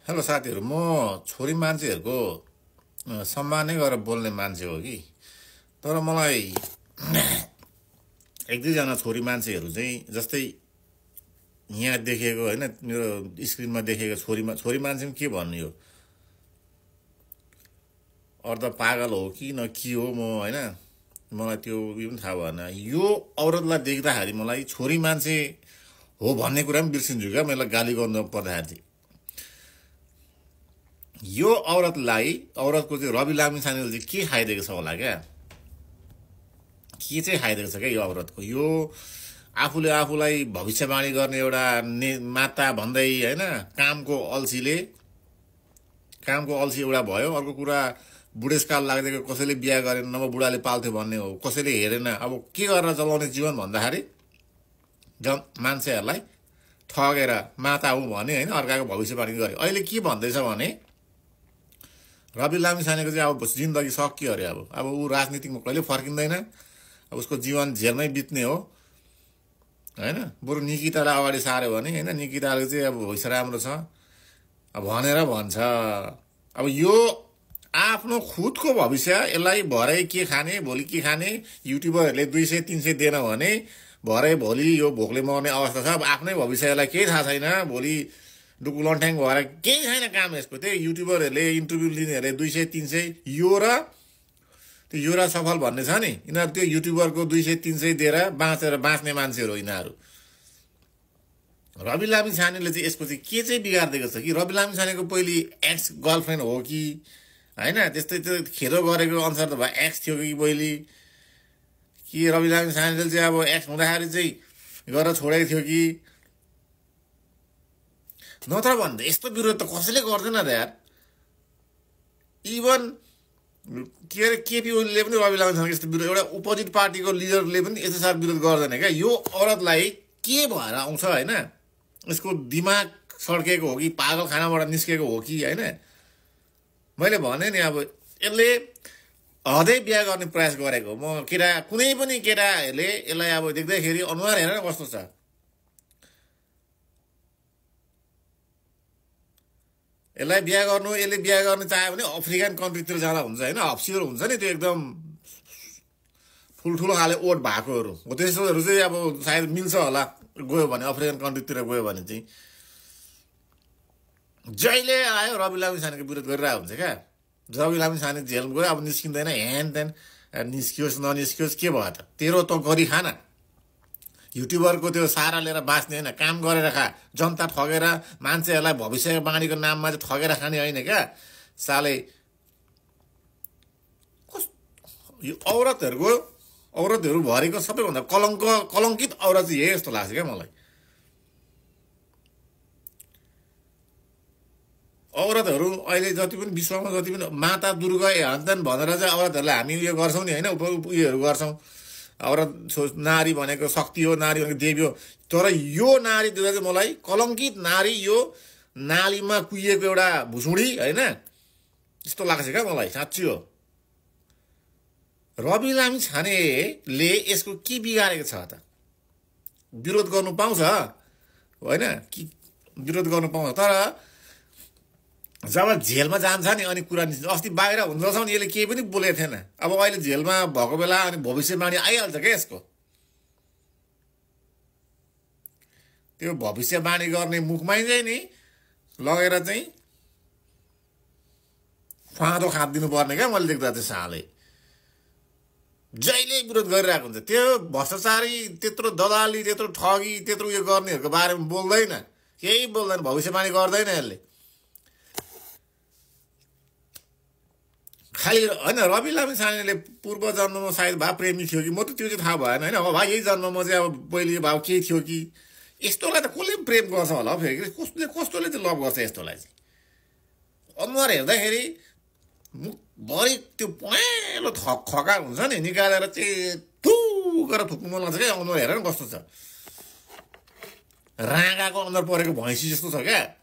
Hello साथीहरू, म छोरी मान्छेहरूको सम्मान नै गरेर बोल्ने मान्छे हो कि। तर मलाई एक दुईजना छोरी मान्छेहरू चाहिँ जस्तै यहाँ देखेको होइन, मेरो स्क्रिनमा देखेको छोरी मान्छे पनि के भन्ने हो, अर्ध पागल हो कि न के हो म होइन, मलाई त्यो उयो पनि थाहा भएन। यो औरतलाई देख्दाखेरि मलाई छोरी मान्छे हो भन्ने कुरा पनि बिर्सिन्छु क्या, मलाई गाली गर्नु पर्दाखेरि चाहिँ। यो औरतको चाहिँ रवि लामिछानेले चाहिँ के खाइदिएको छ होला क्या, के चाहिँ खाइदिएको छ क्या यो औरतको। यो आफूले आफूलाई भविष्यवाणी गर्ने एउटा माता भन्दै होइन, कामको अल्छी एउटा भयो। अर्को कुरा बुढेसकाल लाग्दैको, कसैले बिहा गरेन, नभए बुढाले पाल्थ्यो भन्ने हो, कसैले हेरेन। अब के गरेर चलाउने जीवन भन्दाखेरि मान्छेहरूलाई ठगेर माता हुँ भने होइन, अर्काको भविष्यवाणी गरे। अहिले के भन्दैछ भने रवि लामिछानेको चाहिँ अब जिन्दगी सकियो अरे। अब ऊ राजनीतिमा कहिले फर्किँदैन, अब उसको जीवन जेलमै बित्ने हो होइन। बरु निकितालाई अगाडि सार्यो भने होइन, निकिताले चाहिँ अब भविष्य राम्रो छ अब भनेर भन्छ। अब यो आफ्नो खुदको भविष्य, यसलाई भरै के खाने भोलि के खाने, युट्युबरहरूले 200-300 दिएन भने भरै भोलि यो भोकले मर्ने अवस्था छ। अब आफ्नै भविष्यलाई केही थाहा छैन, भोलि डुकु लन्ठ्याङ भएर केही छैन काम यसको। त्यही युट्युबरहरूले इन्टरभ्यू लिनेहरूले 200-300 यो र सफल भन्ने छ नि, यिनीहरू त्यो युट्युबरको 200-300 दिएर बाँच्ने मान्छेहरू हो यिनीहरू। रवि लामिछानेले चाहिँ यसको चाहिँ के चाहिँ बिगारिदिएको छ कि, रवि लामिछानेको पहिले एक्स गर्लफ्रेन्ड हो कि होइन, त्यस्तै त्यो खेरो गरेको अनुसार त भयो, एक्स थियो कि पहिले कि रवि लामिछानेले चाहिँ अब एक्स हुँदाखेरि चाहिँ गरेर छोडेको थियो कि, नत्र भन्दा यस्तो विरोध त कसैले गर्दैन र यार। इभन के अरे केपी ओलीले पनि रवि लामिछानेको यस्तो विरोध, एउटा अपोजिट पार्टीको लिडरले पनि यस्तो साह्रो विरोध गर्दैन क्या। यो औरतलाई के भएर आउँछ होइन, यसको दिमाग सड्केको हो कि पागलखानाबाट निस्केको हो कि होइन। मैले भने नि अब यसले हदै बिहा गर्ने प्रयास गरेको। म कुनै पनि केटाहरूले यसलाई अब देख्दाखेरि अनुहार हेरेर कस्तो छ, यसले बिहा गर्नु चाह्यो भने अफ्रिकन कन्ट्रीतिर जाँदा हुन्छ होइन। हप्सीहरू हुन्छ नि त्यो एकदम ठुल्ठुलो खाले ओट भएकोहरू हो, त्यस्तोहरू चाहिँ अब सायद मिल्छ होला गयो भने, अफ्रिकन कन्ट्रीतिर गयो भने चाहिँ। जहिले आयो रवि लामिछानेको विरोध गरिरहेको हुन्छ क्या। रवि लामिछाने जेल गयो, अब निस्किँदैन, हेन तेन निस्कियोस् ननिस्कियोस् के भयो त, तेरो त गरी खान। युट्युबरको त्यो सारा लिएर बाँच्ने होइन, काम गरेर खा। जनता ठगेर मान्छेहरूलाई भविष्यवाणीको नाममा चाहिँ ठगेर खाने होइन क्या साले। यो औरतहरू भरिको सबैभन्दा कलङ्कित औरत चाहिँ यही जस्तो लाग्छ क्या मलाई। औरतहरू अहिले जति पनि विश्वमा जति पनि माता दुर्गा हन्तन भनेर चाहिँ औरतहरूलाई हामी उयो गर्छौँ नि होइन, उयोहरू गर्छौँ। औरत नारी भनेको शक्ति हो, नारी भनेको देवी हो। तर यो नारी दुर्गा चाहिँ मलाई कलङ्कित नारी, यो नालीमा कुहिएको एउटा भुसुडी होइन, यस्तो लाग्छ क्या मलाई, साँच्ची हो। रवि लामिछानेले यसको के बिगारेको छ त, विरोध गर्नु पाउँछ होइन, कि विरोध गर्नु पाउँछ। तर जब जेलमा जान्छ नि अनि कुरा निस्किन्छ। अस्ति बाहिर हुँदछ नि यसले केही पनि बोलेको थिएन, अब अहिले जेलमा भएको बेला अनि भविष्यवाणी आइहाल्छ क्या यसको। त्यो भविष्यवाणी गर्ने मुखमै चाहिँ नि लगेर चाहिँ फाँदो खादिदिनु पर्ने क्या मैले देख्दा चाहिँ। सालै जहिले विरोध गरिरहेको हुन्छ। त्यो भ्रष्टाचारी, त्यत्रो दलाली, त्यत्रो ठगी, त्यत्रो उयो गर्नेहरूको बारेमा बोल्दैन, केही बोल्दैन, भविष्यवाणी गर्दैन यसले खालि होइन। रवि लामिछानेले पूर्व जन्ममा सायद भए प्रेमी थियो कि, म त त्यो चाहिँ थाहा भएन होइन। अब भाइ यही जन्ममा चाहिँ अब पहिले भाव केही थियो कि, यस्तोलाई त कसले प्रेम गर्छ होला फेरि, कस्तोले चाहिँ लभ गर्छ यस्तोलाई चाहिँ। अनुहार हेर्दाखेरि मुखभरि त्यो पहेँलो खका हुन्छ नि, निकालेर चाहिँ गरेर थुक्नु मन लाग्छ क्या। अनुहार हेरेर कस्तो छ, राँगाको अनुहार परेको भैँसी जस्तो छ क्या।